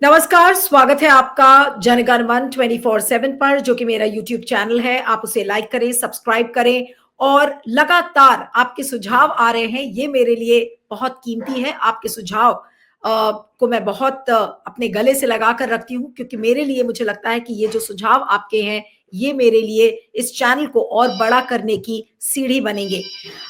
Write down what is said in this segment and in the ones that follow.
नमस्कार, स्वागत है आपका जनगण मन 24/7 पर, जो कि मेरा यूट्यूब चैनल है। आप उसे लाइक करें, सब्सक्राइब करें और लगातार आपके सुझाव आ रहे हैं, ये मेरे लिए बहुत कीमती है। आपके सुझाव को मैं बहुत अपने गले से लगा कर रखती हूँ, क्योंकि मेरे लिए मुझे लगता है कि ये जो सुझाव आपके हैं, ये मेरे लिए इस चैनल को और बड़ा करने की सीढ़ी बनेंगे।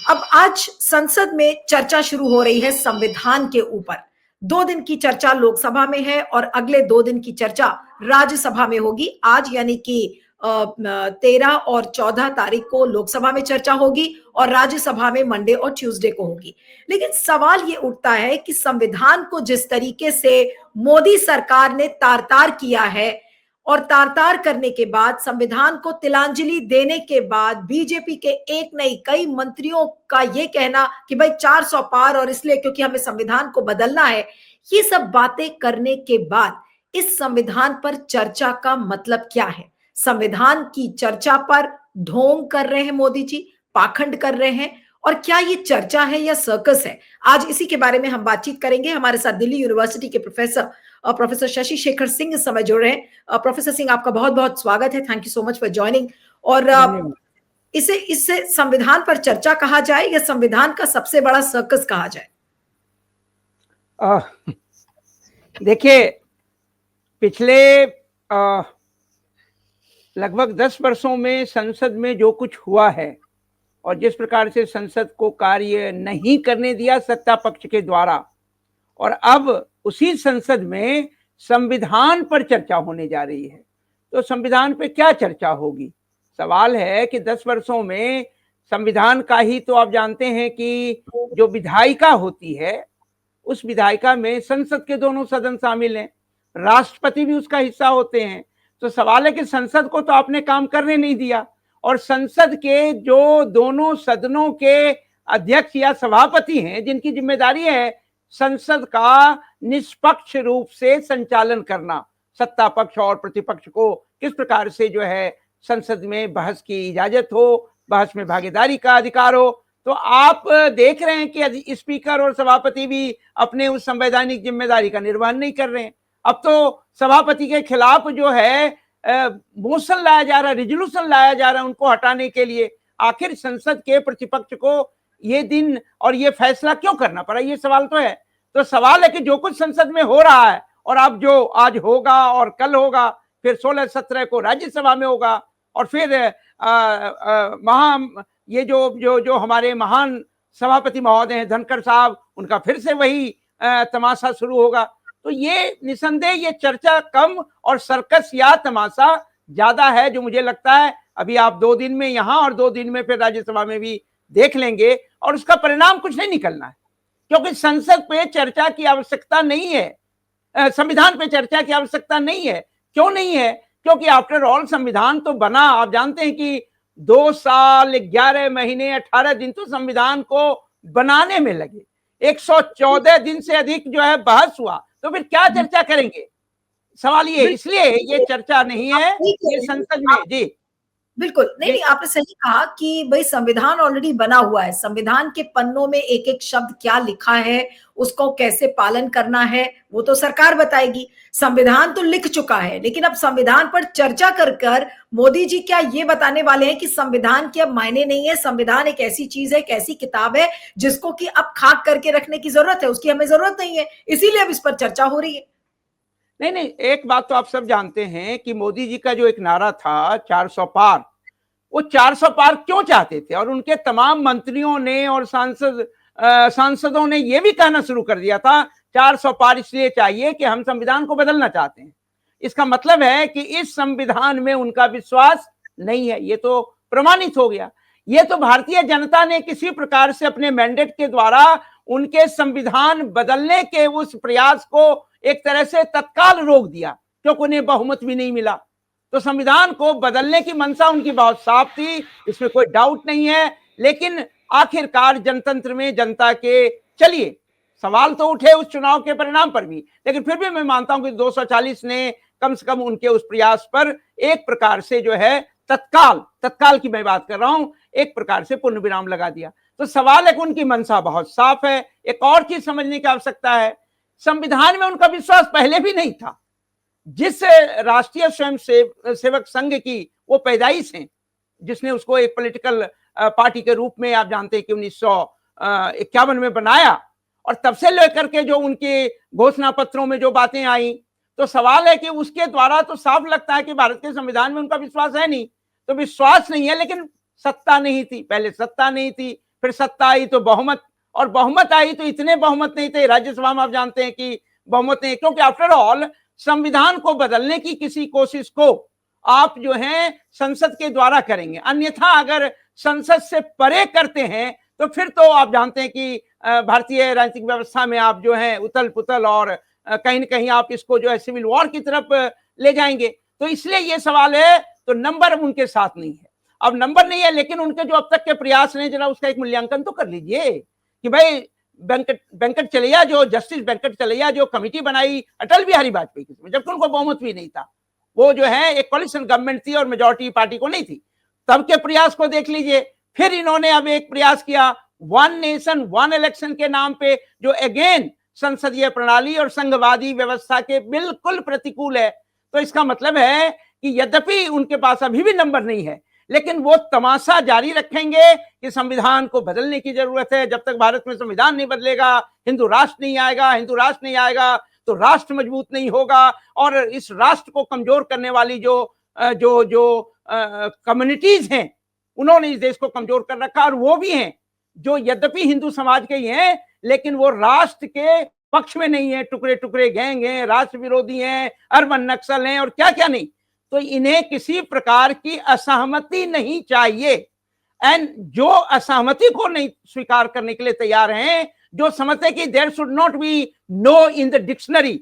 अब आज संसद में चर्चा शुरू हो रही है संविधान के ऊपर। 2 दिन की चर्चा लोकसभा में है और अगले 2 दिन की चर्चा राज्यसभा में होगी। आज यानी कि 13 और 14 तारीख को लोकसभा में चर्चा होगी और राज्यसभा में मंडे और ट्यूसडे को होगी। लेकिन सवाल ये उठता है कि संविधान को जिस तरीके से मोदी सरकार ने तार-तार किया है और तार-तार करने के बाद, संविधान को तिलांजलि देने के बाद, बीजेपी के एक नहीं कई मंत्रियों का ये कहना कि भाई 400 पार और इसलिए क्योंकि हमें संविधान को बदलना है, ये सब बातें करने के बाद इस संविधान पर चर्चा का मतलब क्या है? संविधान की चर्चा पर ढोंग कर रहे हैं मोदी जी, पाखंड कर रहे हैं, और क्या ये चर्चा है या सर्कस है? आज इसी के बारे में हम बातचीत करेंगे। हमारे साथ दिल्ली यूनिवर्सिटी के प्रोफेसर शशि शेखर सिंह इस समय जुड़ रहे हैं। प्रोफेसर सिंह, आपका बहुत बहुत स्वागत है। Thank you so much for joining. और इसे संविधान पर चर्चा कहा जाए या संविधान का सबसे बड़ा सर्कस कहा जाए? देखिए, पिछले लगभग 10 वर्षों में संसद में जो कुछ हुआ है और जिस प्रकार से संसद को कार्य नहीं करने दिया सत्ता पक्ष के द्वारा, और अब उसी संसद में संविधान पर चर्चा होने जा रही है, तो संविधान पे क्या चर्चा होगी? सवाल है कि 10 वर्षों में संविधान का ही तो आप जानते हैं कि जो विधायिका होती है, उस विधायिका में संसद के दोनों सदन शामिल हैं, राष्ट्रपति भी उसका हिस्सा होते हैं। तो सवाल है कि संसद को तो आपने काम करने नहीं दिया, और संसद के जो दोनों सदनों के अध्यक्ष या सभापति हैं, जिनकी जिम्मेदारी है संसद का निष्पक्ष रूप से संचालन करना, सत्ता पक्ष और प्रतिपक्ष को किस प्रकार से जो है संसद में बहस की इजाजत हो, बहस में भागीदारी का अधिकार हो, तो आप देख रहे हैं कि स्पीकर और सभापति भी अपने उस संवैधानिक जिम्मेदारी का निर्वहन नहीं कर रहे हैं। अब तो सभापति के खिलाफ जो है मोशन लाया जा रहा है, रिजोल्यूशन लाया जा रहा है उनको हटाने के लिए। आखिर संसद के प्रतिपक्ष को ये दिन और ये फैसला क्यों करना पड़ा, ये सवाल तो है। तो सवाल है कि जो कुछ संसद में हो रहा है, और अब जो आज होगा और कल होगा, फिर 16-17 को राज्यसभा में होगा, और फिर ये जो हमारे महान सभापति महोदय हैं धनखड़ साहब, उनका फिर से वही तमाशा शुरू होगा। तो ये निसंदेह ये चर्चा कम और सर्कस या तमाशा ज्यादा है, जो मुझे लगता है अभी आप 2 दिन में यहाँ और 2 दिन में फिर राज्यसभा में भी देख लेंगे, और उसका परिणाम कुछ नहीं निकलना है, क्योंकि संसद पे चर्चा की आवश्यकता नहीं है, संविधान पे चर्चा की आवश्यकता नहीं है। क्यों नहीं है? क्योंकि आफ्टर ऑल संविधान तो बना, आप जानते हैं कि 2 साल 11 महीने 18 दिन तो संविधान को बनाने में लगे, 114 दिन से अधिक जो है बहस हुआ, तो फिर क्या चर्चा करेंगे? सवाल ये, इसलिए ये चर्चा नहीं है ये संसद में। जी बिल्कुल नहीं, आपने सही कहा कि भाई संविधान ऑलरेडी बना हुआ है। संविधान के पन्नों में एक एक शब्द क्या लिखा है, उसको कैसे पालन करना है, वो तो सरकार बताएगी। संविधान तो लिख चुका है, लेकिन अब संविधान पर चर्चा कर मोदी जी क्या ये बताने वाले हैं कि संविधान के अब मायने नहीं है, संविधान एक ऐसी चीज है, एक ऐसी किताब है जिसको कि अब खाक करके रखने की जरूरत है, उसकी हमें जरूरत नहीं है, इसीलिए अब इस पर चर्चा हो रही है। नहीं, एक बात तो आप सब जानते हैं कि मोदी जी का जो एक नारा था 400 पार, वो 400 पार क्यों चाहते थे, और उनके तमाम मंत्रियों ने और सांसदों ने ये भी कहना शुरू कर दिया था 400 पार इसलिए चाहिए कि हम संविधान को बदलना चाहते हैं। इसका मतलब है कि इस संविधान में उनका विश्वास नहीं है, ये तो प्रमाणित हो गया। ये तो भारतीय जनता ने किसी प्रकार से अपने मैंडेट के द्वारा उनके संविधान बदलने के उस प्रयास को एक तरह से तत्काल रोक दिया, क्योंकि उन्हें बहुमत भी नहीं मिला। तो संविधान को बदलने की मंशा उनकी बहुत साफ थी, इसमें कोई डाउट नहीं है। लेकिन आखिरकार जनतंत्र में जनता के, चलिए सवाल तो उठे उस चुनाव के परिणाम पर भी, लेकिन फिर भी मैं मानता हूं कि 240 ने कम से कम उनके उस प्रयास पर एक प्रकार से जो है तत्काल की मैं बात कर रहा हूं, एक प्रकार से पूर्ण विराम लगा दिया। तो सवाल है कि उनकी मंशा बहुत साफ है। एक और चीज समझने की आवश्यकता है, संविधान में उनका विश्वास पहले भी नहीं था, जिस राष्ट्रीय स्वयं सेवक संघ की वो पैदाइश है, जिसने उसको एक पॉलिटिकल पार्टी के रूप में आप जानते हैं कि 1951 में बनाया, और तब से लेकर के जो उनके घोषणा पत्रों में जो बातें आई, तो सवाल है कि उसके द्वारा तो साफ लगता है कि भारत के संविधान में उनका विश्वास है नहीं। तो विश्वास नहीं है, लेकिन सत्ता नहीं थी, पहले सत्ता नहीं थी, फिर सत्ता आई तो बहुमत, और बहुमत आई तो इतने बहुमत नहीं थे राज्यसभा में, आप जानते हैं कि बहुमत नहीं, क्योंकि आफ्टर ऑल संविधान को बदलने की किसी कोशिश को आप जो है संसद के द्वारा करेंगे, अन्यथा अगर संसद से परे करते हैं तो फिर तो आप जानते हैं कि भारतीय राजनीतिक व्यवस्था में आप जो है उथल पुथल और कहीं ना कहीं आप इसको जो है सिविल वॉर की तरफ ले जाएंगे। तो इसलिए ये सवाल है, तो नंबर उनके साथ नहीं है, अब नंबर नहीं है, लेकिन उनके जो अब तक के प्रयास ने, जरा उसका एक मूल्यांकन तो कर लीजिए कि भाई वेंकट चलैया, जो जस्टिस वेंकट चलैया जो कमेटी बनाई अटल बिहारी वाजपेयी की, जबकि उनको बहुमत भी नहीं था, वो जो है एक कोलिशन गवर्नमेंट थी और मेजॉरिटी पार्टी को नहीं थी, तब के प्रयास को देख लीजिए। फिर इन्होंने अब एक प्रयास किया वन नेशन वन इलेक्शन के नाम पे, जो अगेन संसदीय प्रणाली और संघवादी व्यवस्था के बिल्कुल प्रतिकूल है। तो इसका मतलब है कि यद्यपि उनके पास अभी भी नंबर नहीं है, लेकिन वो तमाशा जारी रखेंगे कि संविधान को बदलने की जरूरत है। जब तक भारत में संविधान नहीं बदलेगा, हिंदू राष्ट्र नहीं आएगा, हिंदू राष्ट्र नहीं आएगा तो राष्ट्र मजबूत नहीं होगा, और इस राष्ट्र को कमजोर करने वाली जो कम्युनिटीज हैं, उन्होंने इस देश को कमजोर कर रखा, और वो भी हैं जो यद्यपि हिंदू समाज के ही हैं, लेकिन वो राष्ट्र के पक्ष में नहीं है, टुकड़े टुकड़े गैंग हैं, राष्ट्र विरोधी हैं, अर्बन नक्सल हैं और क्या क्या नहीं। तो इन्हें किसी प्रकार की असहमति नहीं चाहिए, एंड जो असहमति को नहीं स्वीकार करने के लिए तैयार हैं, जो समझते हैं कि there should not be no in the dictionary,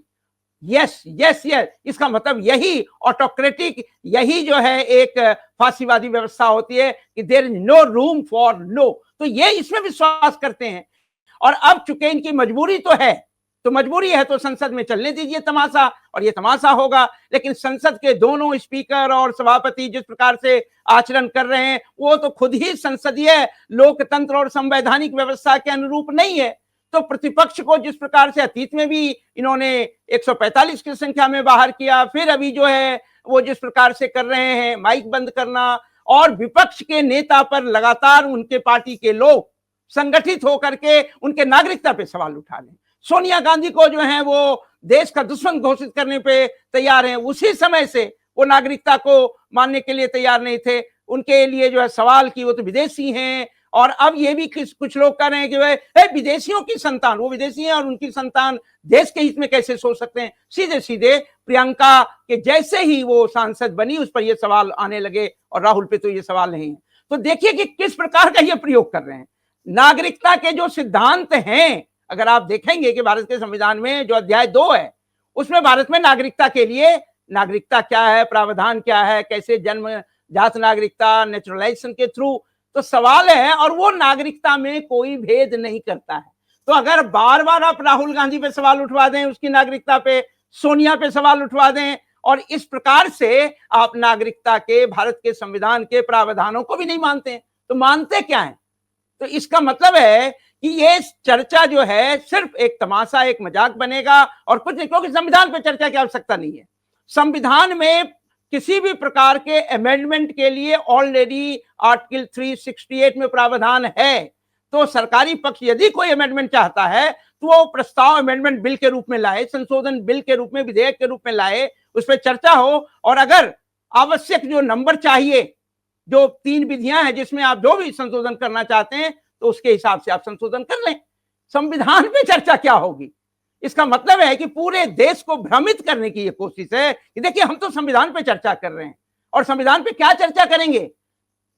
yes yes yes, इसका मतलब यही ऑटोक्रेटिक, यही जो है एक फांसीवादी व्यवस्था होती है कि there is no room for no. तो ये इसमें विश्वास करते हैं, और अब चूंकि इनकी मजबूरी तो है, तो मजबूरी है तो संसद में चलने दीजिए तमाशा, और ये तमाशा होगा। लेकिन संसद के दोनों स्पीकर और सभापति जिस प्रकार से आचरण कर रहे हैं, वो तो खुद ही संसदीय लोकतंत्र और संवैधानिक व्यवस्था के अनुरूप नहीं है। तो प्रतिपक्ष को जिस प्रकार से अतीत में भी इन्होंने 145 की संख्या में बाहर किया, फिर अभी जो है वो जिस प्रकार से कर रहे हैं माइक बंद करना, और विपक्ष के नेता पर लगातार उनके पार्टी के लोग संगठित होकर के उनके नागरिकता पे सवाल उठा लें। सोनिया गांधी को जो है वो देश का दुश्मन घोषित करने पे तैयार हैं, उसी समय से वो नागरिकता को मानने के लिए तैयार नहीं थे। उनके लिए जो है सवाल की वो तो विदेशी हैं, और अब ये भी कुछ लोग कह रहे हैं कि भाई विदेशियों की संतान, वो विदेशी हैं और उनकी संतान देश के हित में कैसे सोच सकते हैं। सीधे सीधे प्रियंका के जैसे ही वो सांसद बनी उस पर ये सवाल आने लगे, और राहुल पे तो ये सवाल नहीं है। तो देखिए कि किस प्रकार का ये प्रयोग कर रहे हैं। नागरिकता के जो सिद्धांत हैं, अगर आप देखेंगे कि भारत के संविधान में जो अध्याय 2 है, उसमें भारत में नागरिकता के लिए नागरिकता क्या है, प्रावधान क्या है, कैसे जन्म जात नागरिकता, नेचुरलाइजेशन के थ्रू, तो सवाल है, और वो नागरिकता में कोई भेद नहीं करता है। तो अगर बार बार आप राहुल गांधी पे सवाल उठवा दें, उसकी नागरिकता पे, सोनिया पे सवाल उठवा दें, और इस प्रकार से आप नागरिकता के, भारत के संविधान के प्रावधानों को भी नहीं मानते हैं, तो मानते क्या है? तो इसका मतलब है कि ये चर्चा जो है सिर्फ एक तमाशा, एक मजाक बनेगा और कुछ नहीं, क्योंकि संविधान पे चर्चा की आवश्यकता नहीं है। संविधान में किसी भी प्रकार के अमेंडमेंट के लिए ऑलरेडी आर्टिकल 368 में प्रावधान है। तो सरकारी पक्ष यदि कोई अमेंडमेंट चाहता है तो वो प्रस्ताव अमेंडमेंट बिल के रूप में लाए, संशोधन बिल के रूप में, विधेयक के रूप में लाए, उस पर चर्चा हो, और अगर आवश्यक जो नंबर चाहिए, जो 3 विधियां हैं जिसमें आप जो भी संशोधन करना चाहते हैं, तो उसके हिसाब से आप संशोधन कर लें। संविधान पे चर्चा क्या होगी? इसका मतलब है कि पूरे देश को भ्रमित करने की ये कोशिश है कि देखिए हम तो संविधान पे चर्चा कर रहे हैं, और संविधान पे क्या चर्चा करेंगे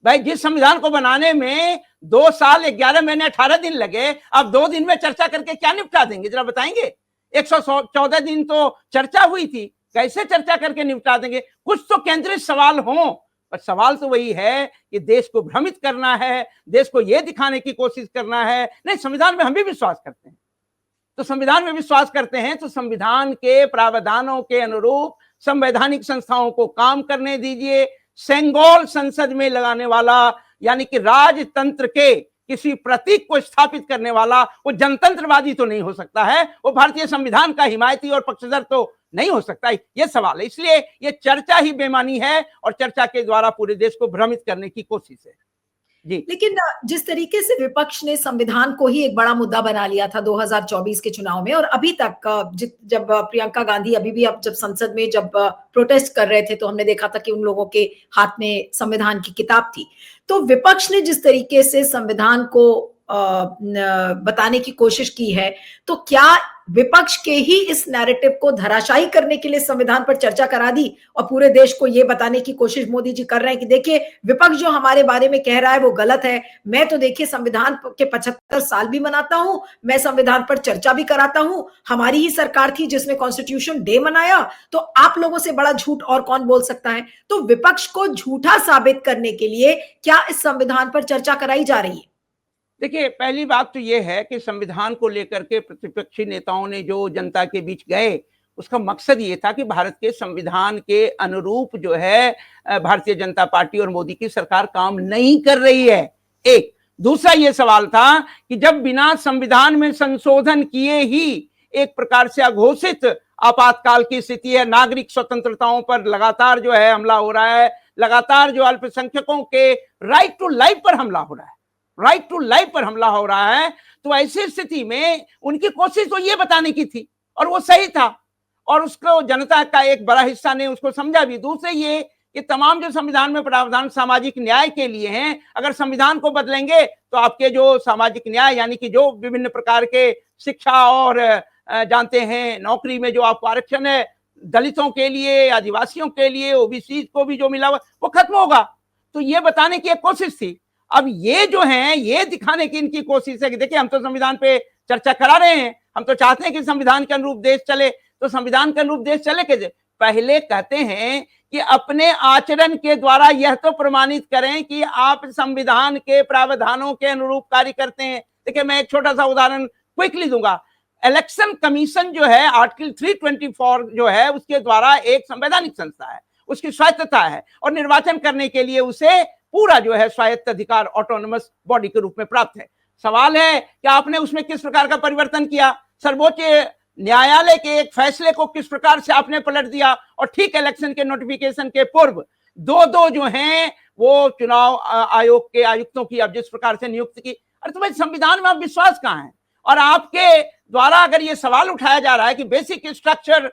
भाई? जिस संविधान को बनाने में 2 साल 11 महीने 18 दिन लगे, अब 2 दिन में चर्चा करके क्या निपटा देंगे, जरा बताएंगे? 114 दिन तो चर्चा हुई थी, कैसे चर्चा करके निपटा देंगे? कुछ तो केंद्रित सवाल हों, पर सवाल तो वही है कि देश को भ्रमित करना है, देश को यह दिखाने की कोशिश करना है। नहीं, संविधान में हम भी विश्वास करते हैं, तो संविधान में विश्वास करते हैं तो संविधान के प्रावधानों के अनुरूप संवैधानिक संस्थाओं को काम करने दीजिए। सेंगोल संसद में लगाने वाला, यानी कि राजतंत्र के किसी प्रतीक को स्थापित करने वाला वो जनतंत्रवादी तो नहीं हो सकता है, वो भारतीय संविधान का हिमायती और पक्षधर तो नहीं हो सकता। ये सवाल है, इसलिए ये चर्चा ही बेमानी है और चर्चा के द्वारा पूरे देश को भ्रमित करने की कोशिश है। जी। लेकिन जिस तरीके से विपक्ष ने संविधान को ही एक बड़ा मुद्दा बना लिया था 2024 के चुनाव में, और अभी तक जब प्रियंका गांधी अभी भी अब जब संसद में जब प्रोटेस्ट कर रहे थे तो हमने देखा था कि उन लोगों के हाथ में संविधान की किताब थी। तो विपक्ष ने जिस तरीके से संविधान को बताने की कोशिश की है, तो क्या विपक्ष के ही इस नैरेटिव को धराशायी करने के लिए संविधान पर चर्चा करा दी और पूरे देश को यह बताने की कोशिश मोदी जी कर रहे हैं कि देखिए विपक्ष जो हमारे बारे में कह रहा है वो गलत है। मैं तो देखिए संविधान के 75 साल भी मनाता हूं, मैं संविधान पर चर्चा भी कराता हूं, हमारी ही सरकार थी जिसने कॉन्स्टिट्यूशन डे मनाया, तो आप लोगों से बड़ा झूठ और कौन बोल सकता है। तो विपक्ष को झूठा साबित करने के लिए क्या इस संविधान पर चर्चा कराई जा रही है? देखिए, पहली बात तो यह है कि संविधान को लेकर के प्रतिपक्षी नेताओं ने जो जनता के बीच गए, उसका मकसद ये था कि भारत के संविधान के अनुरूप जो है भारतीय जनता पार्टी और मोदी की सरकार काम नहीं कर रही है। एक दूसरा ये सवाल था कि जब बिना संविधान में संशोधन किए ही एक प्रकार से अघोषित आपातकाल की स्थिति है, नागरिक स्वतंत्रताओं पर लगातार जो है हमला हो रहा है, लगातार जो अल्पसंख्यकों के राइट टू लाइफ पर हमला हो रहा है, राइट टू लाइफ पर हमला हो रहा है, तो ऐसी स्थिति में उनकी कोशिश तो ये बताने की थी और वो सही था और उसको जनता का एक बड़ा हिस्सा ने उसको समझा भी। दूसरे ये कि तमाम जो संविधान में प्रावधान सामाजिक न्याय के लिए हैं, अगर संविधान को बदलेंगे तो आपके जो सामाजिक न्याय यानी कि जो विभिन्न प्रकार के शिक्षा और जानते हैं नौकरी में जो आपको आरक्षण है दलितों के लिए, आदिवासियों के लिए, ओबीसी को भी जो मिला वो खत्म होगा। तो ये बताने की एक कोशिश थी। अब ये जो है ये दिखाने की इनकी कोशिश है कि देखिए हम तो संविधान पे चर्चा करा रहे हैं, हम तो चाहते हैं कि संविधान के अनुरूप देश चले, तो संविधान के अनुरूप देश चले कैसे? पहले कहते हैं कि अपने आचरण के द्वारा यह तो प्रमाणित करें कि आप संविधान के प्रावधानों के अनुरूप कार्य करते हैं। देखिए मैं एक छोटा सा उदाहरण क्विकली दूंगा। इलेक्शन कमीशन जो है आर्टिकल 324 जो है उसके द्वारा एक संवैधानिक संस्था है, उसकी स्वायत्तता है और निर्वाचन करने के लिए उसे पूरा जो है स्वायत्त अधिकार ऑटोनमस बॉडी के रूप में प्राप्त है। सवाल है कि आपने उसमें किस प्रकार का परिवर्तन किया, सर्वोच्च न्यायालय के एक फैसले को किस प्रकार से आपने पलट दिया और ठीक इलेक्शन के नोटिफिकेशन के पूर्व दो जो हैं वो चुनाव आयोग के आयुक्तों की अब जिस प्रकार से नियुक्त की। अरे तो भाई संविधान में आप विश्वास कहां है? और आपके द्वारा अगर ये सवाल उठाया जा रहा है कि बेसिक स्ट्रक्चर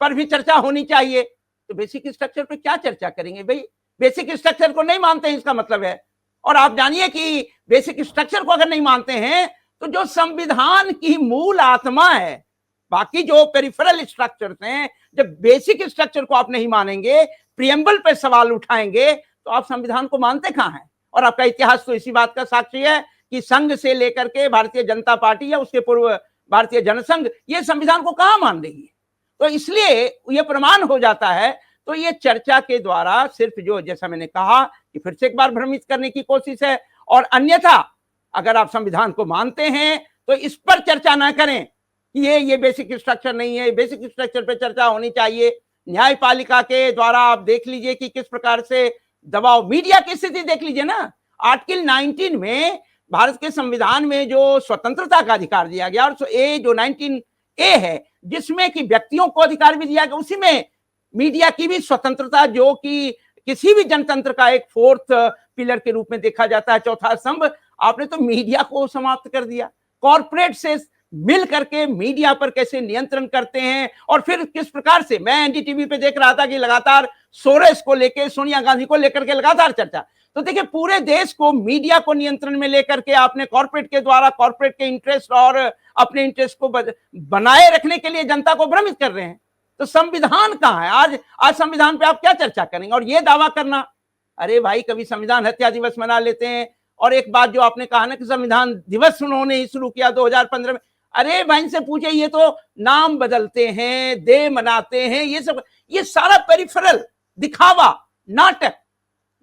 पर भी चर्चा होनी चाहिए, तो बेसिक स्ट्रक्चर पर क्या चर्चा करेंगे भाई? बेसिक स्ट्रक्चर को नहीं मानते हैं इसका मतलब है। और आप जानिए कि बेसिक स्ट्रक्चर को अगर नहीं मानते हैं तो जो संविधान की मूल आत्मा है, बाकी जो पेरिफेरल स्ट्रक्चर्स हैं, जब बेसिक स्ट्रक्चर को आप नहीं मानेंगे, प्रियम्बल पे सवाल उठाएंगे, तो आप संविधान को मानते कहां हैं? और आपका इतिहास तो इसी बात का साक्षी है कि संघ से लेकर के भारतीय जनता पार्टी या उसके पूर्व भारतीय जनसंघ ये संविधान को कहां मान रही है। तो इसलिए ये प्रमाण हो जाता है। तो ये चर्चा के द्वारा सिर्फ जो जैसा मैंने कहा कि फिर से एक बार भ्रमित करने की कोशिश है, और अन्यथा अगर आप संविधान को मानते हैं तो इस पर चर्चा ना करें कि ये बेसिक स्ट्रक्चर नहीं है, बेसिक स्ट्रक्चर पे चर्चा होनी चाहिए। न्यायपालिका के द्वारा आप देख लीजिए कि किस प्रकार से दबाव, मीडिया की स्थिति देख लीजिए ना। आर्टिकल 19 में भारत के संविधान में जो स्वतंत्रता का अधिकार दिया गया और ए जो 19A है जिसमें कि व्यक्तियों को अधिकार भी दिया गया, उसी में मीडिया की भी स्वतंत्रता जो कि किसी भी जनतंत्र का एक फोर्थ पिलर के रूप में देखा जाता है, चौथा स्तंभ, आपने तो मीडिया को समाप्त कर दिया। कॉर्पोरेट से मिल करके मीडिया पर कैसे नियंत्रण करते हैं और फिर किस प्रकार से, मैं एनडीटीवी पे देख रहा था कि लगातार सोरेस को लेकर, सोनिया गांधी को लेकर के लगातार चर्चा। तो देखिए पूरे देश को मीडिया को नियंत्रण में लेकर के आपने कॉर्पोरेट के द्वारा कॉर्पोरेट के इंटरेस्ट और अपने इंटरेस्ट को बनाए रखने के लिए जनता को भ्रमित कर रहे हैं। तो संविधान कहां है? आज संविधान पे आप क्या चर्चा करेंगे? और ये दावा करना, अरे भाई कभी संविधान हत्या दिवस मना लेते हैं। और एक बात जो आपने कहा ना कि संविधान दिवस उन्होंने ही शुरू किया 2015 में, अरे भाई से पूछे, ये तो नाम बदलते हैं, डे मनाते हैं, ये सब, ये सारा पेरिफेरल दिखावा,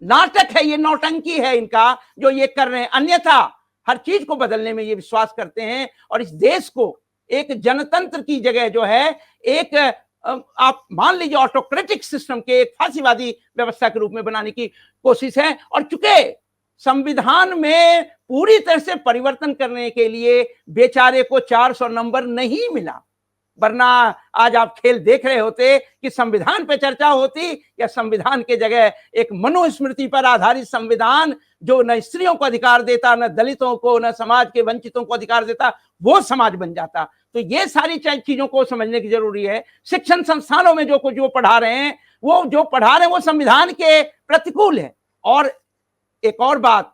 नाटक है, ये नौटंकी है इनका जो ये कर रहे हैं। अन्यथा हर चीज को बदलने में ये विश्वास करते हैं और इस देश को एक जनतंत्र की जगह जो है एक आप मान लीजिए ऑटोक्रेटिक सिस्टम के एक फांसीवादी व्यवस्था के रूप में बनाने की कोशिश है। और चूंकि संविधान में पूरी तरह से परिवर्तन करने के लिए बेचारे को 400 नंबर नहीं मिला, वरना आज आप खेल देख रहे होते कि संविधान पे चर्चा होती या संविधान के जगह एक मनुस्मृति पर आधारित संविधान जो न स्त्रियों को अधिकार देता, न दलितों को, न समाज के वंचितों को अधिकार देता, वो समाज बन जाता। तो ये सारी चीजों को समझने की जरूरी है। शिक्षण संस्थानों में जो कुछ वो पढ़ा रहे हैं, वो संविधान के प्रतिकूल है। और एक और बात,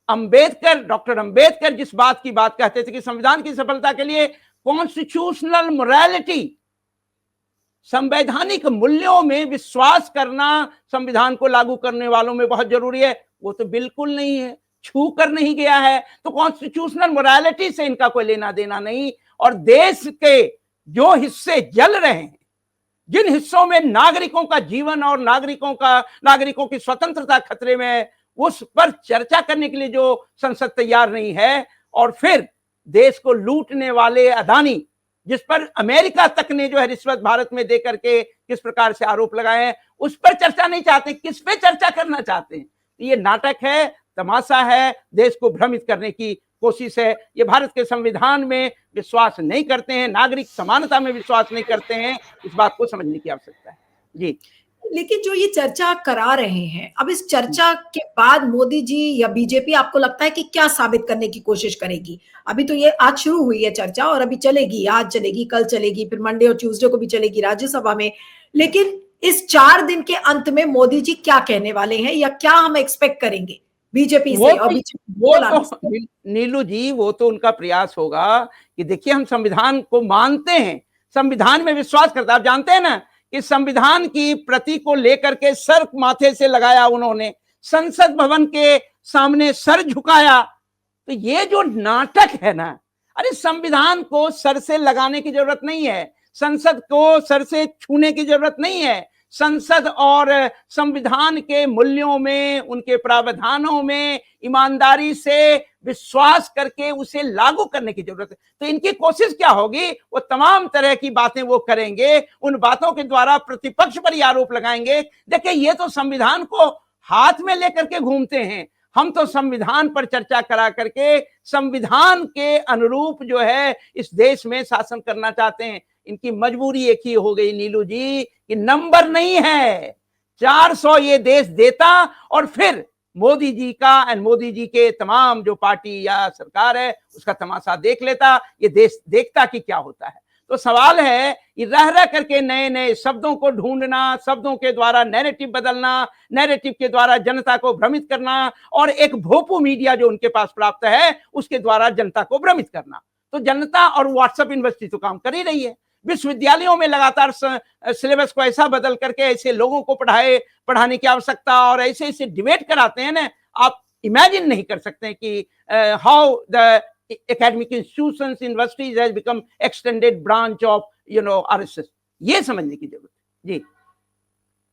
डॉक्टर अंबेडकर जिस बात की बात कहते थे कि संविधान की सफलता के लिए कॉन्स्टिट्यूशनल मोरालिटी, संवैधानिक मूल्यों में विश्वास करना संविधान को लागू करने वालों में बहुत जरूरी है, वो तो बिल्कुल नहीं है, छू कर नहीं गया है। तो कॉन्स्टिट्यूशनल मोरालिटी से इनका कोई लेना देना नहीं। और देश के जो हिस्से जल रहे हैं, जिन हिस्सों में नागरिकों का जीवन और नागरिकों की स्वतंत्रता खतरे में है, उस पर चर्चा करने के लिए जो संसद तैयार नहीं है, और फिर देश को लूटने वाले अदानी, जिस पर अमेरिका तक ने जो है रिश्वत भारत में दे करके किस प्रकार से आरोप लगाए हैं, उस पर चर्चा नहीं चाहते। किस पे चर्चा करना चाहते हैं? ये नाटक है, तमाशा है, देश को भ्रमित करने की कोशिश है। ये भारत के संविधान में विश्वास नहीं करते हैं, नागरिक समानता में विश्वास नहीं करते हैं। इस बात को समझने की आवश्यकता है। जी, लेकिन जो ये चर्चा करा रहे हैं, अब इस चर्चा के बाद मोदी जी या बीजेपी आपको लगता है कि क्या साबित करने की कोशिश करेगी? अभी तो ये आज शुरू हुई है चर्चा और अभी चलेगी, आज चलेगी, कल चलेगी, फिर मंडे और ट्यूसडे को भी चलेगी राज्यसभा में। लेकिन इस 4 दिन के अंत में मोदी जी क्या कहने वाले हैं या क्या हम एक्सपेक्ट करेंगे बीजेपी से? और नीलू जी, वो तो उनका प्रयास होगा कि देखिए हम संविधान को मानते हैं, संविधान में विश्वास करते हैं। आप जानते हैं ना कि संविधान की प्रति को लेकर के सर माथे से लगाया उन्होंने, संसद भवन के सामने सर झुकाया। तो ये जो नाटक है ना, अरे संविधान को सर से लगाने की जरूरत नहीं है, संसद को सर से छूने की जरूरत नहीं है। संसद और संविधान के मूल्यों में, उनके प्रावधानों में ईमानदारी से विश्वास करके उसे लागू करने की जरूरत है। तो इनकी कोशिश क्या होगी? वो तमाम तरह की बातें वो करेंगे, उन बातों के द्वारा प्रतिपक्ष पर आरोप लगाएंगे। देखिए, ये तो संविधान को हाथ में लेकर के घूमते हैं। हम तो संविधान पर चर्चा करा करके संविधान के अनुरूप जो है इस देश में शासन करना चाहते हैं। इनकी मजबूरी एक ही हो गई नीलू जी कि नंबर नहीं है। 400 ये देश देता और फिर मोदी जी का और मोदी जी के तमाम जो पार्टी या सरकार है उसका तमाशा देख लेता, ये देश देखता कि क्या होता है। तो सवाल है, ये रह रह करके नए नए शब्दों को ढूंढना, शब्दों के द्वारा नैरेटिव बदलना, नैरेटिव के द्वारा जनता को भ्रमित करना, और एक भोपू मीडिया जो उनके पास प्राप्त है उसके द्वारा जनता को भ्रमित करना। तो जनता और व्हाट्सएप यूनिवर्सिटी तो काम कर ही रही है। विश्वविद्यालयों में लगातार सिलेबस को ऐसा बदल करके ऐसे लोगों को पढ़ाने की आवश्यकता, और ऐसे ऐसे डिबेट कराते हैं ना, आप इमेजिन नहीं कर सकते कि how the academic institutions, universities has become extended branch of RSS। ये समझने की जरूरत है। जी,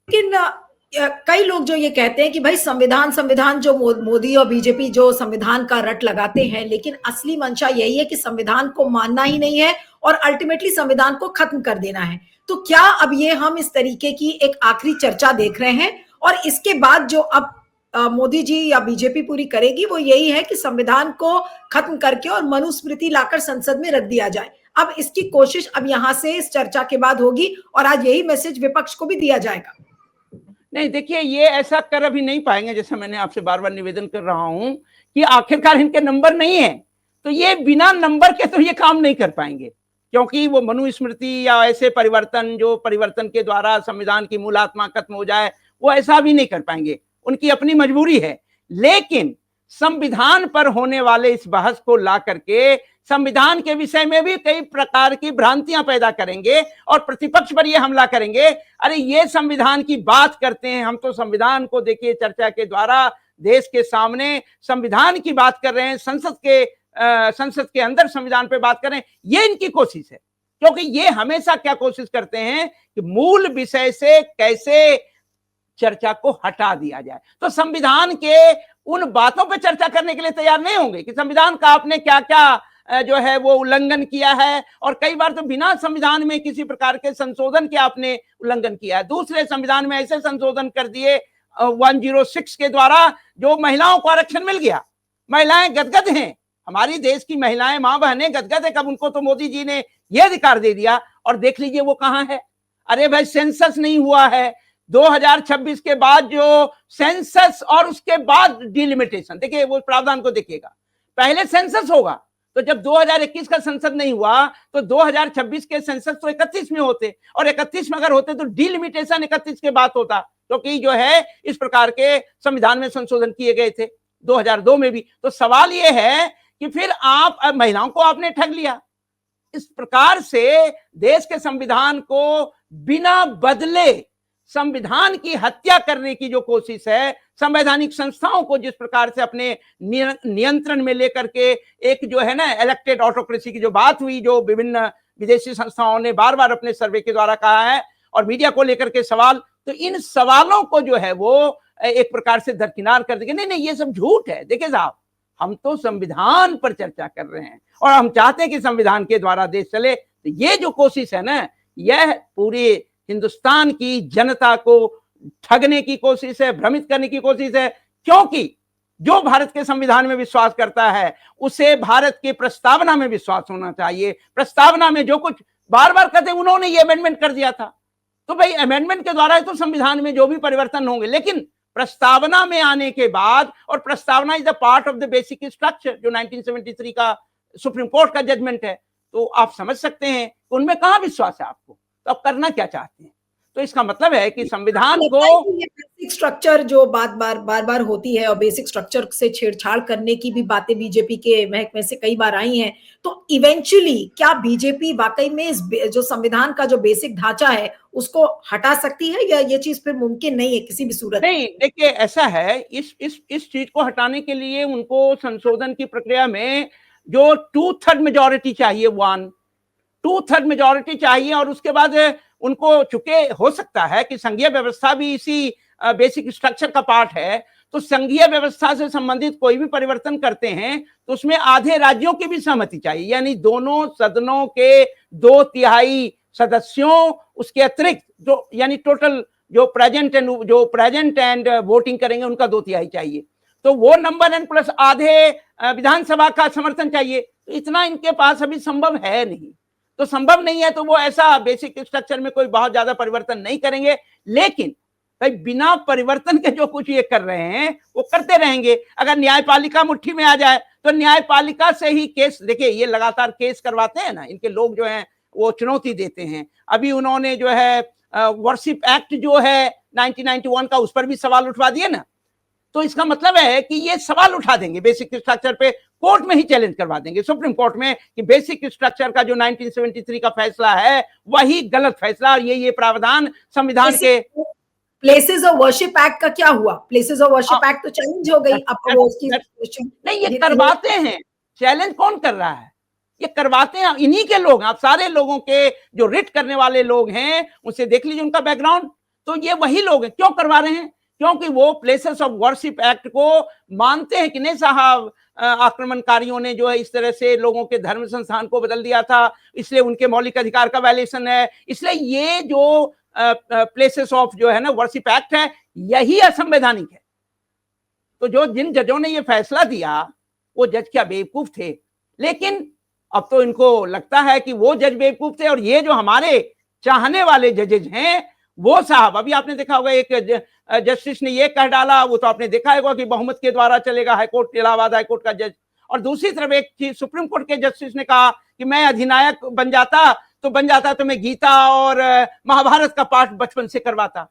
लेकिन कई लोग जो ये कहते हैं कि भाई संविधान जो मोदी और बीजेपी जो संविधान का रट लगाते हैं, लेकिन असली मंशा यही है कि संविधान को मानना ही नहीं है और अल्टीमेटली संविधान को खत्म कर देना है। तो क्या अब ये हम इस तरीके की एक आखिरी चर्चा देख रहे हैं, और इसके बाद जो अब मोदी जी या बीजेपी पूरी करेगी वो यही है कि संविधान को खत्म करके और मनुस्मृति लाकर संसद में रख दिया जाए? अब इसकी कोशिश अब यहां से इस चर्चा के बाद होगी, और आज यही मैसेज विपक्ष को भी दिया जाएगा। नहीं, देखिए, ये ऐसा कर अभी नहीं पाएंगे। जैसे मैंने आपसे बार बार निवेदन कर रहा हूं कि आखिरकार इनके नंबर नहीं है, तो ये बिना नंबर के तो ये काम नहीं कर पाएंगे, क्योंकि वो मनुस्मृति या ऐसे परिवर्तन के द्वारा संविधान की मूल आत्मा खत्म हो जाए, वो ऐसा भी नहीं कर पाएंगे। उनकी अपनी मजबूरी है। लेकिन संविधान पर होने वाले इस बहस को ला करके संविधान के विषय में भी कई प्रकार की भ्रांतियां पैदा करेंगे और प्रतिपक्ष पर ये हमला करेंगे। अरे ये संविधान की बात करते हैं, हम तो संविधान को देखिए चर्चा के द्वारा देश के सामने संविधान की बात कर रहे हैं, संसद के अंदर संविधान पे बात कर रहे हैं। ये इनकी कोशिश है, क्योंकि ये हमेशा क्या कोशिश करते हैं कि मूल विषय से कैसे चर्चा को हटा दिया जाए। तो संविधान के उन बातों पर चर्चा करने के लिए तैयार नहीं होंगे कि संविधान का आपने क्या क्या जो है वो उल्लंघन किया है, और कई बार तो बिना संविधान में किसी प्रकार के संशोधन के आपने उल्लंघन किया है। दूसरे संविधान में ऐसे संशोधन कर दिए, 106 के द्वारा जो महिलाओं को आरक्षण मिल गया, महिलाएं गदगद हैं, हमारी देश की महिलाएं, मां बहनें गदगद है, कब उनको तो मोदी जी ने यह अधिकार दे दिया। और देख लीजिए वो कहां है। अरे भाई सेंसस नहीं हुआ है, 2026 के बाद जो सेंसस और उसके बाद डिलिमिटेशन, देखिए वो प्रावधान को देखिएगा, पहले सेंसस होगा, तो जब 2021 का संसद नहीं हुआ तो 2026 के सेंसस तो 31 में होते, और 31 में अगर होते तो डिलिमिटेशन 31 के बाद होता, क्योंकि जो है इस प्रकार के संविधान में संशोधन किए गए थे 2002 में भी। तो सवाल यह है कि फिर आप महिलाओं को आपने ठग लिया। इस प्रकार से देश के संविधान को बिना बदले संविधान की हत्या करने की जो कोशिश है, संवैधानिक संस्थाओं को जिस प्रकार से अपने नियंत्रण में लेकर के एक जो है ना इलेक्टेड ऑटोक्रेसी की जो बात हुई, जो विभिन्न विदेशी संस्थाओं ने बार बार अपने सर्वे के द्वारा कहा है, और मीडिया को लेकर के सवाल, तो इन सवालों को जो है वो एक प्रकार से दरकिनार कर देंगे। नहीं नहीं, ये सब झूठ है। देखिए साहब, हम तो संविधान पर चर्चा कर रहे हैं और हम चाहते हैं कि संविधान के द्वारा देश चले। तो ये जो कोशिश है ना, यह पूरे हिंदुस्तान की जनता को ठगने की कोशिश है, भ्रमित करने की कोशिश है। क्योंकि जो भारत के संविधान में विश्वास करता है उसे भारत की प्रस्तावना में विश्वास होना चाहिए। प्रस्तावना में जो कुछ बार बार कहते, उन्होंने ये अमेंडमेंट कर दिया था, तो भाई अमेंडमेंट के द्वारा तो संविधान में जो भी परिवर्तन होंगे, लेकिन प्रस्तावना में आने के बाद, और प्रस्तावना is the part of the basic structure, जो 1973 का सुप्रीम कोर्ट का जजमेंट है, तो आप समझ सकते हैं उनमें कहां विश्वास है आपको, तो आप करना क्या चाहते हैं। तो इसका मतलब है कि संविधान को बेसिक स्ट्रक्चर जो बार बार होती है, और बेसिक स्ट्रक्चर से छेड़छाड़ करने की भी बातें बीजेपी के महकमे से कई बार आई हैं, तो इवेंचुअली क्या बीजेपी वाकई में इस जो संविधान का जो बेसिक ढांचा है उसको हटा सकती है, या ये चीज फिर मुमकिन नहीं है किसी भी सूरत? नहीं, देखिए ऐसा है, इस चीज को हटाने के लिए उनको संशोधन की प्रक्रिया में जो 2/3 मेजॉरिटी चाहिए, 2/3 मेजॉरिटी चाहिए, और उसके बाद उनको, चूंकि हो सकता है कि संघीय व्यवस्था भी इसी बेसिक स्ट्रक्चर का पार्ट है, तो संघीय व्यवस्था से संबंधित कोई भी परिवर्तन करते हैं तो उसमें आधे राज्यों की भी सहमति चाहिए, यानी दोनों सदनों के 2/3 सदस्यों, उसके अतिरिक्त जो यानी टोटल जो प्रेजेंट एंड वोटिंग करेंगे उनका 2/3 चाहिए। तो वो नंबर एन प्लस आधे विधानसभा का समर्थन चाहिए। तो इतना इनके पास अभी संभव है नहीं, तो संभव नहीं है तो वो ऐसा बेसिक स्ट्रक्चर में कोई बहुत ज्यादा परिवर्तन नहीं करेंगे। लेकिन भाई बिना परिवर्तन के जो कुछ ये कर रहे हैं वो करते रहेंगे। अगर न्यायपालिका मुट्ठी में आ जाए तो न्यायपालिका से ही केस, देखिए ये लगातार केस करवाते हैं ना, इनके लोग जो हैं वो चुनौती देते हैं। अभी उन्होंने जो है वर्शिप एक्ट जो है 1991 का, उस पर भी सवाल उठवा दिए ना, तो इसका मतलब है कि ये सवाल उठा देंगे बेसिक स्ट्रक्चर पे, कोर्ट में ही चैलेंज करवा देंगे, सुप्रीम कोर्ट में, कि बेसिक स्ट्रक्चर का जो 1973 का फैसला है वही गलत फैसला, और ये प्रावधान संविधान के। प्लेसेस ऑफ वर्शिप एक्ट का क्या हुआ? प्लेसेस ऑफ वर्शिप एक्ट तो चैलेंज हो गई, अब वो उसकी नहीं, ये करवाते हैं, चैलेंज कौन कर रहा है, ये करवाते हैं इन्हीं के लोग। आप सारे लोगों के जो रिट करने वाले लोग हैं उनसे देख लीजिए उनका बैकग्राउंड, तो ये वही लोग हैं। क्यों करवा रहे हैं? क्योंकि वो प्लेसेस ऑफ वर्शिप एक्ट को मानते हैं कि नहीं साहब, आक्रमणकारियों ने जो है इस तरह से लोगों के धर्म संस्थान को बदल दिया था, इसलिए उनके मौलिक अधिकार का वायलेशन है, इसलिए ये जो प्लेसेस ऑफ जो है ना वर्शिप एक्ट है यही असंवैधानिक है। तो जो जिन जजों ने ये फैसला दिया वो जज क्या बेवकूफ थे, लेकिन अब तो इनको लगता है कि वो जज बेवकूफ थे, और ये जो हमारे चाहने वाले जजेज हैं वो साहब, अभी आपने देखा होगा एक जस्टिस ने ये कह डाला, वो तो आपने देखा होगा कि बहुमत के द्वारा चलेगा हाईकोर्ट, इलाहाबाद हाईकोर्ट का जज। और दूसरी तरफ एक चीज सुप्रीम कोर्ट के जस्टिस ने कहा कि मैं अधिनायक बन जाता तो मैं गीता और महाभारत का पाठ बचपन से करवाता।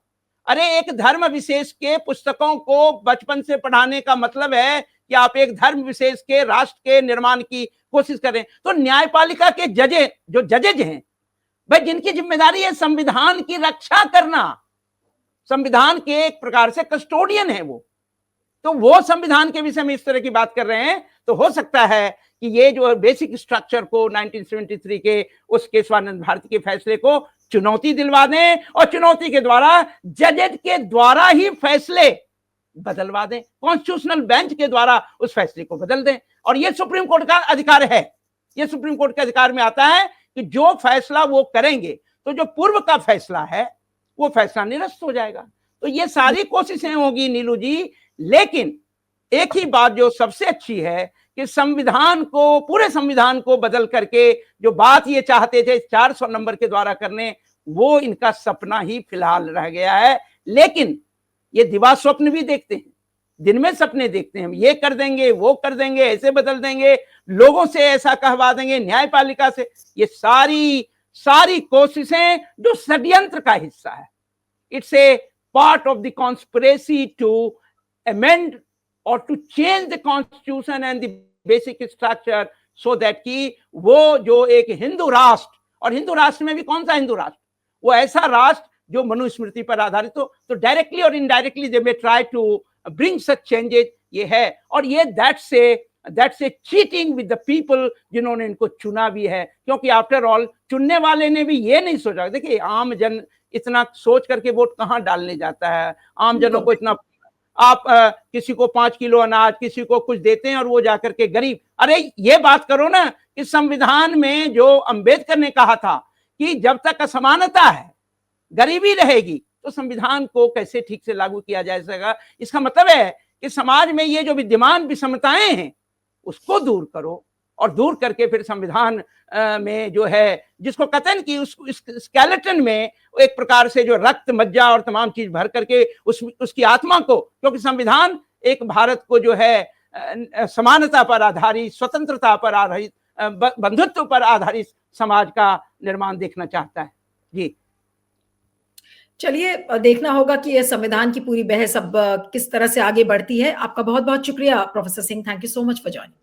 अरे एक धर्म विशेष के पुस्तकों को बचपन से पढ़ाने का मतलब है कि आप एक धर्म विशेष के राष्ट्र के निर्माण की कोशिश करें। तो न्यायपालिका के जजेज हैं भाई, जिनकी जिम्मेदारी है संविधान की रक्षा करना, संविधान के एक प्रकार से कस्टोडियन है वो, तो वो संविधान के विषय में इस तरह की बात कर रहे हैं। तो हो सकता है कि ये जो बेसिक स्ट्रक्चर को 1973 के उस केशवानंद भारती के फैसले को चुनौती दिलवा दें, और चुनौती के द्वारा जजेज के द्वारा ही फैसले बदलवा दें, कॉन्स्टिट्यूशनल बेंच के द्वारा उस फैसले को बदल दें। और ये सुप्रीम कोर्ट का अधिकार है, ये सुप्रीम कोर्ट के अधिकार में आता है कि जो फैसला वो करेंगे तो जो पूर्व का फैसला है वो फैसला निरस्त हो जाएगा। तो ये सारी कोशिशें होगी नीलू जी, लेकिन एक ही बात जो सबसे अच्छी है कि संविधान को, पूरे संविधान को बदल करके जो बात ये चाहते थे 400 नंबर के द्वारा करने, वो इनका सपना ही फिलहाल रह गया है। लेकिन ये दिवा स्वप्न भी देखते हैं, दिन में सपने देखते हैं, ये कर देंगे, वो कर देंगे, ऐसे बदल देंगे, लोगों से ऐसा कहवा देंगे, न्यायपालिका से। ये सारी कोशिशें जो षड्यंत्र का हिस्सा है। It's a part of the conspiracy to amend और to change the constitution and the basic structure, so that कि वो जो एक हिंदू राष्ट्र, और हिंदू राष्ट्र में भी कौन सा हिंदू राष्ट्र, वो ऐसा राष्ट्र जो मनुस्मृति पर आधारित हो, तो डायरेक्टली और indirectly they may try to bring such changes, ये है। और ये that's a cheating with the people जिन्होंने इनको चुना भी है, क्योंकि आफ्टर ऑल चुनने वाले ने भी ये नहीं सोचा। देखिए आम जन इतना सोच करके वोट कहाँ डालने जाता है, आम जनों को इतना, आप किसी को 5 किलो अनाज, किसी को कुछ देते हैं और वो जाकर के गरीब, अरे ये बात करो ना कि संविधान में जो अंबेडकर ने कहा था कि जब तक असमानता है, गरीबी रहेगी, तो संविधान को कैसे ठीक से लागू किया जा सकेगा। इसका मतलब है कि समाज में ये जो विद्यमान विषमताएं हैं उसको दूर करो, और दूर करके फिर संविधान में जो है, जिसको कथन की उस स्केलेटन में एक प्रकार से जो रक्त, मज्जा और तमाम चीज भर करके उसकी आत्मा को, क्योंकि संविधान एक भारत को जो है समानता पर आधारित, स्वतंत्रता पर आधारित, बंधुत्व पर आधारित समाज का निर्माण देखना चाहता है। जी चलिए, देखना होगा कि ये संविधान की पूरी बहस अब किस तरह से आगे बढ़ती है। आपका बहुत बहुत शुक्रिया professor Singh, thank you so much for joining.